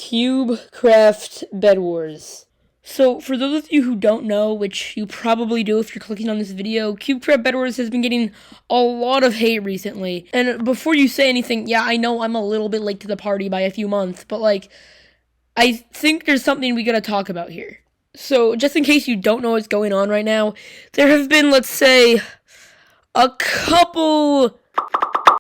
Cubecraft Bedwars. So, for those of you who don't know, which you probably do if you're clicking on this video, Cubecraft Bedwars has been getting a lot of hate recently. And before you say anything, yeah, I know I'm a little bit late to the party by a few months, but I think there's something we gotta talk about here. So, just in case you don't know what's going on right now, there have been, let's say, a couple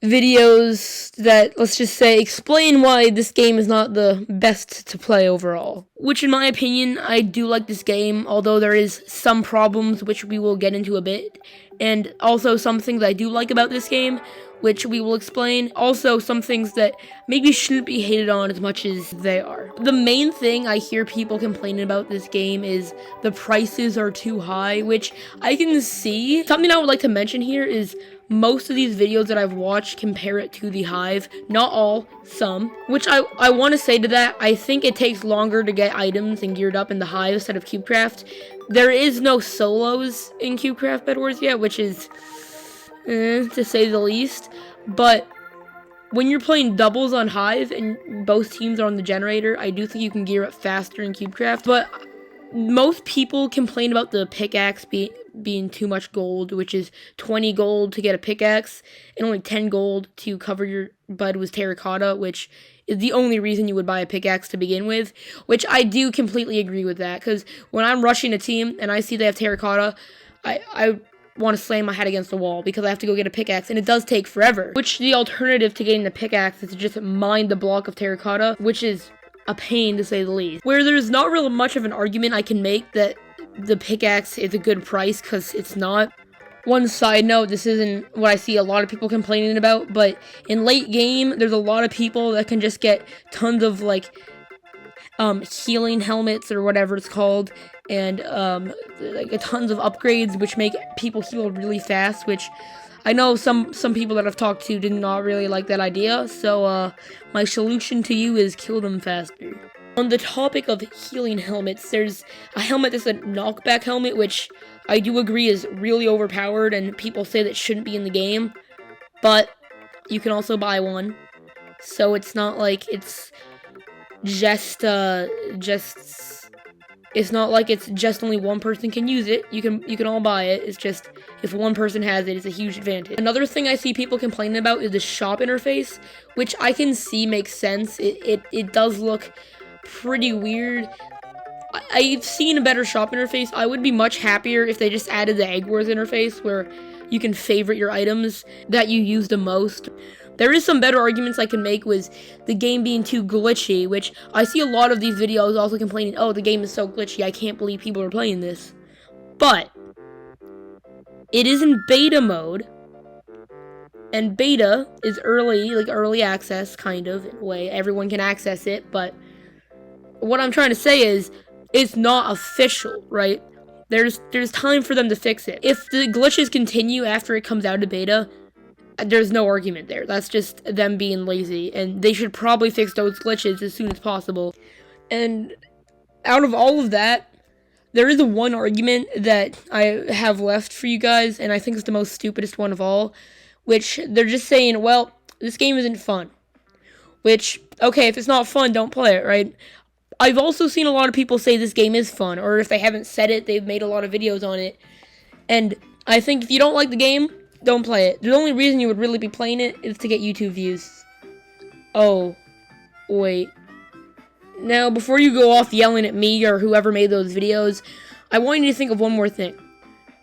videos that, let's just say, explain why this game is not the best to play overall. Which, in my opinion, I do like this game, although there is some problems which we will get into a bit. And also some things I do like about this game, which we will explain. Also some things that maybe shouldn't be hated on as much as they are. The main thing I hear people complaining about this game is the prices are too high, which I can see. Something I would like to mention here is most of these videos that I've watched compare it to the Hive. Not all, some. Which I want to say to that, I think it takes longer to get items and geared up in the Hive instead of Cubecraft. There is no solos in Cubecraft Bedwars yet, which is, to say the least. But when you're playing doubles on Hive and both teams are on the generator, I do think you can gear up faster in Cubecraft. But most people complain about the pickaxe being too much gold, which is 20 gold to get a pickaxe and only 10 gold to cover your bud with terracotta, which is the only reason you would buy a pickaxe to begin with, which I do completely agree with that, because when I'm rushing a team and I see they have terracotta, I want to slam my head against the wall because I have to go get a pickaxe, and it does take forever, which the alternative to getting the pickaxe is to just mine the block of terracotta, which is a pain to say the least. Where there's not really much of an argument I can make that the pickaxe is a good price, because it's not. One side note, this isn't what I see a lot of people complaining about, but in late game, there's a lot of people that can just get tons of, healing helmets, or whatever it's called, and, tons of upgrades, which make people heal really fast, which I know some people that I've talked to did not really like that idea, so, my solution to you is kill them faster. On the topic of healing helmets, there's a helmet that's a knockback helmet, which I do agree is really overpowered, and people say that shouldn't be in the game, but you can also buy one, so it's not like it's it's not like it's just only one person can use it. You can all buy it. It's just if one person has it, it's a huge advantage. Another thing I see people complaining about is the shop interface, which I can see makes sense. It does look pretty weird. I've seen a better shop interface. I would be much happier if they just added the Egg Wars interface where you can favorite your items that you use the most. There is some better arguments I can make with the game being too glitchy, which I see a lot of these videos also complaining, oh, the game is so glitchy, I can't believe people are playing this. But it is in beta mode, and beta is early access, kind of, in a way. Everyone can access it, but what I'm trying to say is, it's not official, right? There's time for them to fix it. If the glitches continue after it comes out of beta, there's no argument there. That's just them being lazy, and they should probably fix those glitches as soon as possible. And out of all of that, there is one argument that I have left for you guys, and I think it's the most stupidest one of all, which they're just saying, well, this game isn't fun. Which, okay, if it's not fun, don't play it, right? I've also seen a lot of people say this game is fun, or if they haven't said it, they've made a lot of videos on it. And I think if you don't like the game, don't play it. The only reason you would really be playing it is to get YouTube views. Oh, wait. Now, before you go off yelling at me or whoever made those videos, I want you to think of one more thing.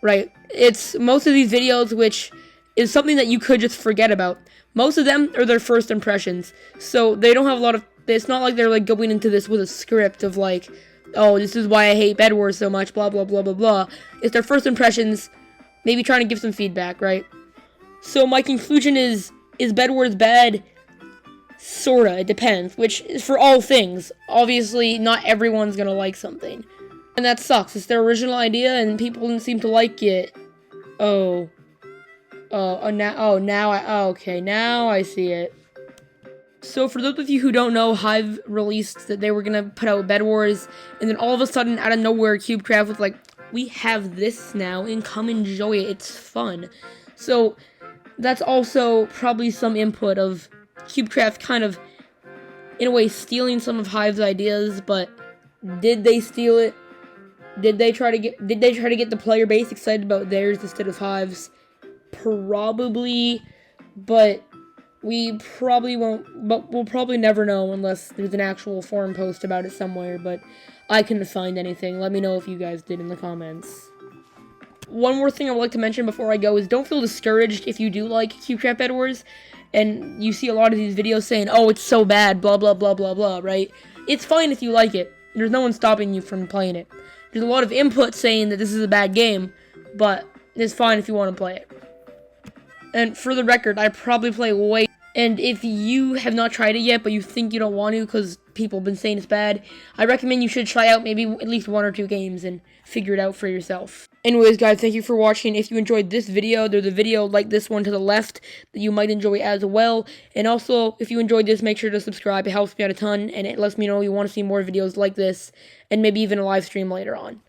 Right? It's most of these videos, which is something that you could just forget about. Most of them are their first impressions. So they don't have a lot of... It's not like they're going into this with a script of oh, this is why I hate Bed Wars so much, blah, blah, blah, blah, blah. It's their first impressions, maybe trying to give some feedback, right? So my conclusion is Bed Wars bad? Sorta, it depends, which is for all things. Obviously, not everyone's gonna like something. And that sucks. It's their original idea, and people didn't seem to like it. Okay, now I see it. So for those of you who don't know, Hive released that they were gonna put out Bed Wars, and then all of a sudden, out of nowhere, Cubecraft was like, we have this now, and come enjoy it, it's fun. So that's also probably some input of Cubecraft kind of in a way, stealing some of Hive's ideas, but did they steal it? Did they try to get the player base excited about theirs instead of Hive's? Probably, but we probably won't, but we'll probably never know unless there's an actual forum post about it somewhere, but I couldn't find anything. Let me know if you guys did in the comments. One more thing I would like to mention before I go is don't feel discouraged if you do like Cubecraft Bedwars, and you see a lot of these videos saying, oh, it's so bad, blah, blah, blah, blah, blah, right? It's fine if you like it. There's no one stopping you from playing it. There's a lot of input saying that this is a bad game, but it's fine if you want to play it. And for the record, I probably play way... And if you have not tried it yet, but you think you don't want to because people have been saying it's bad, I recommend you should try out maybe at least 1 or 2 games and figure it out for yourself. Anyways, guys, thank you for watching. If you enjoyed this video, there's a video like this one to the left that you might enjoy as well. And also, if you enjoyed this, make sure to subscribe. It helps me out a ton, and it lets me know you want to see more videos like this, and maybe even a live stream later on.